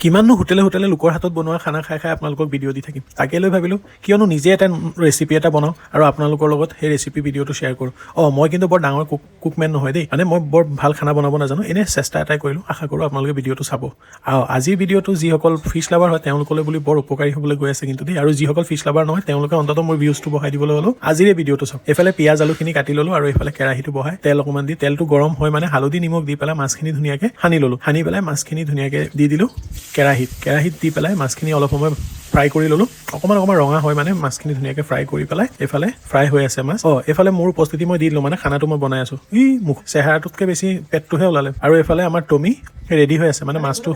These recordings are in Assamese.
কিমাননো হোটেলে লোকৰ হাতত বনোৱা খানা খাই আপোনালোকক ভিডিঅ' দি থাকিম তাকে লৈ ভাবিলোঁ কিয়নো নিজে এটা ৰেচিপি এটা বনাওঁ আৰু আপোনালোকৰ লগত সেই ৰেচিপি ভিডিঅ'টো শ্বেয়াৰ কৰোঁ মই কিন্তু বৰ ডাঙৰ কুকমেন নহয় দেই মানে মই বৰ ভাল খানা বনাব নাজানো এনেই চেষ্টা এটাই কৰিলোঁ আশা কৰোঁ আপোনালোকে ভিডিঅ'টো চাব আজিৰ ভিডিঅ'টো যিসকল ফিছ লাভাৰ হয় তেওঁলোকলৈ বুলি বৰ উপকাৰী হ'বলৈ গৈ আছে কিন্তু দেই আৰু যিসকল ফিছ লাভাৰ নহয় তেওঁলোকে অন্ততঃ মোৰ ভিউজটো বঢ়াই দিবলৈ হ'লেও আজিৰ এই ভিডিঅ'টো চাওক এইফালে পিঁয়াজ আলুখিনি কাটি ল'লোঁ আৰু এইফালে কেৰাহীটো বহাই তেল অকণমান দি তেলটো গৰম হয় মানে হালধি নিমখ দি পেলাই মাছখিনি ধুনীয়াকৈ সানি ল'লোঁ সানি পেলাই মাছখিনি ধুনীয়াকৈ দি দিলোঁ কেৰাহীত দি পেলাই মাছখিনি অলপ সময় ফ্ৰাই কৰি ল'লোঁ অকণমান ৰঙা হয় মানে মাছখিনি ধুনীয়াকৈ ফ্ৰাই কৰি পেলাই এইফালে ফ্ৰাই হৈ আছে মাছ এইফালে মোৰ উপস্থিতি মই দি দিলোঁ মানে খানাটো মই বনাই আছোঁ মুখ চেহেৰাটোতকৈ বেছি পেটটোহে ওলালে আৰু এইফালে আমাৰ টমি ৰেডি হৈ আছে মানে মাছটো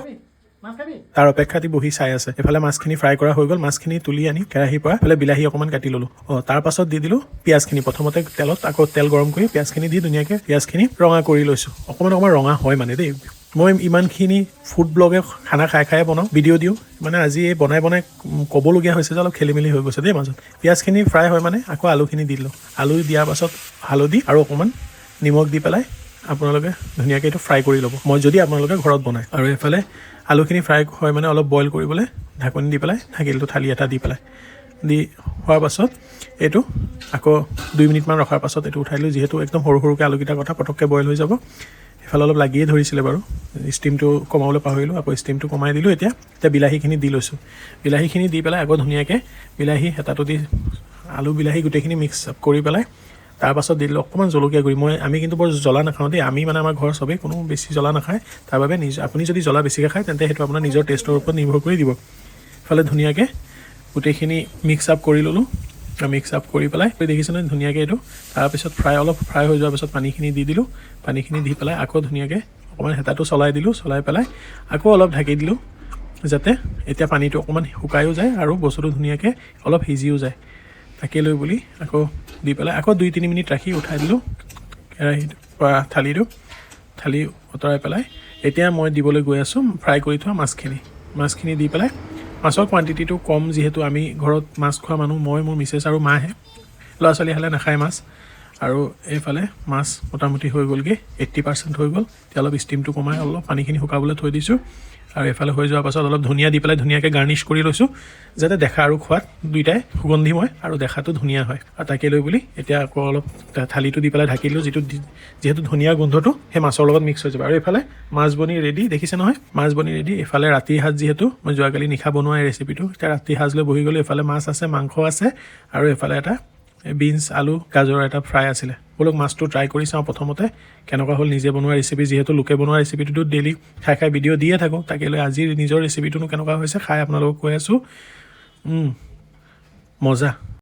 তাৰ অপেক্ষাতি বহি চাই আছে এইফালে মাছখিনি ফ্ৰাই কৰা হৈ গ'ল মাছখিনি তুলি আনি কেৰাহীৰ পৰা এইফালে বিলাহী অকণমান কাটি ল'লোঁ তাৰ পাছত দি দিলোঁ পিঁয়াজখিনি প্ৰথমতে তেলত আকৌ তেল গৰম কৰি পিঁয়াজখিনি দি ধুনীয়াকৈ পিঁয়াজখিনি ৰঙা কৰি লৈছোঁ অকণমান ৰঙা হয় মানে দেই মই ইমানখিনি ফুড ব্লগে খানা খাই বনাওঁ ভিডিঅ' দিওঁ মানে আজি এই বনাই ক'বলগীয়া হৈছে যে অলপ খেলি মেলি হৈ গৈছে দেই মাজত পিঁয়াজখিনি ফ্ৰাই হয় মানে আকৌ আলুখিনি দি দিলোঁ আলু দিয়াৰ পাছত হালধি আৰু অকণমান নিমখ দি পেলাই আপোনালোকে ধুনীয়াকৈ এইটো ফ্ৰাই কৰি ল'ব মই যদি আপোনালোকে ঘৰত বনায় আৰু এইফালে আলুখিনি ফ্ৰাই হয় মানে অলপ বইল কৰিবলৈ ঢাকনি দি পেলাই ঢাকিলোঁ থালি এটা দি পেলাই দি হোৱাৰ পাছত এইটো আকৌ 2 মিনিটমান ৰখাৰ পাছত এইটো উঠাই দিলোঁ যিহেতু একদম সৰুকৈ আলুকেইটাৰ কথা পটককৈ বইল হৈ যাব এইফালে অলপ লাগিয়ে ধৰিছিলে বাৰু ষ্টিমটো কমাবলৈ পাহৰিলোঁ আকৌ ষ্টিমটো কমাই দিলোঁ এতিয়া বিলাহীখিনি দি লৈছোঁ বিলাহীখিনি দি পেলাই আকৌ ধুনীয়াকৈ বিলাহী হেতাটো দি আলু বিলাহী গোটেইখিনি মিক্স আপ কৰি পেলাই তাৰপাছত দি দিলোঁ অকণমান জলকীয়া গুড়ি আমি কিন্তু বৰ জ্বলা নাখাওঁ দেই আমি মানে আমাৰ ঘৰৰ চবেই কোনো বেছি জ্বলা নাখায় তাৰ বাবে আপুনি যদি জ্বলা বেছিকৈ খায় তেন্তে সেইটো আপোনাৰ নিজৰ টেষ্টৰ ওপৰত নিৰ্ভৰ কৰি দিব ইফালে ধুনীয়াকৈ গোটেইখিনি মিক্স আপ কৰি ল'লোঁ মিক্স আপ কৰি পেলাই দেখিছেনে ধুনীয়াকৈ এইটো তাৰপিছত অলপ ফ্ৰাই হৈ যোৱাৰ পিছত পানীখিনি দি দিলোঁ পানীখিনি দি পেলাই আকৌ ধুনীয়াকৈ অকণমান হেতাটো চলাই দিলোঁ চলাই পেলাই আকৌ অলপ ঢাকি দিলোঁ যাতে এতিয়া পানীটো অকণমান শুকায়ো যায় আৰু বস্তুটো ধুনীয়াকৈ অলপ সিজিও যায় তাকে লৈ বুলি আকৌ দি পেলাই আকৌ 2-3 মিনিট ৰাখি উঠাই দিলোঁ কেৰাহীৰ পৰা থালি আঁতৰাই পেলাই এতিয়া মই দিবলৈ গৈ আছোঁ ফ্ৰাই কৰি থোৱা মাছখিনি দি পেলাই মাছৰ কোৱান্টিটিটো কম যিহেতু আমি ঘৰত মাছ খোৱা মানুহ মই মোৰ মিছেছ আৰু মাহে ল'ৰা ছোৱালী হ'লে নাখায় মাছ আৰু এইফালে মাছ মোটামুটি হৈ গ'লগৈ 80% হৈ গ'ল এতিয়া অলপ ষ্টিমটো কমাই অলপ পানীখিনি শুকাবলৈ থৈ দিছোঁ আৰু এইফালে হৈ যোৱাৰ পাছত অলপ ধনিয়া দি পেলাই ধুনীয়াকৈ গাৰ্নিছ কৰি লৈছোঁ যাতে দেখা আৰু খোৱাত দুইটাই সুগন্ধিময় আৰু দেখাটো ধুনীয়া হয় আৰু তাকে লৈ বুলি এতিয়া আকৌ অলপ থালিটো দি পেলাই ঢাকি দিলোঁ যিহেতু ধনিয়া গোন্ধটো সেই মাছৰ লগত মিক্স হৈ যাব আৰু এইফালে মাছ বনি ৰেডি দেখিছে নহয় মাছ বনি ৰেডি এইফালে ৰাতিৰ সাজ যিহেতু মই যোৱাকালি নিশা বনোৱা এই ৰেচিপিটো এতিয়া ৰাতিৰ সাজ লৈ বহি গ'লোঁ এইফালে মাছ আছে মাংস আছে আৰু এইফালে এটা বিনছ আলু গাজৰ এটা ফ্ৰাই আছিলে বোলক মাছটো ট্ৰাই কৰি চাওঁ প্ৰথমতে কেনেকুৱা হ'ল নিজে বনোৱা ৰেচিপি যিহেতু লোকে বনোৱা ৰেচিপিটোতো ডেইলি খাই ভিডিঅ' দিয়ে থাকোঁ তাকে লৈ আজিৰ নিজৰ ৰেচিপিটোনো কেনেকুৱা হৈছে খাই আপোনালোকক কৈ আছোঁ মজা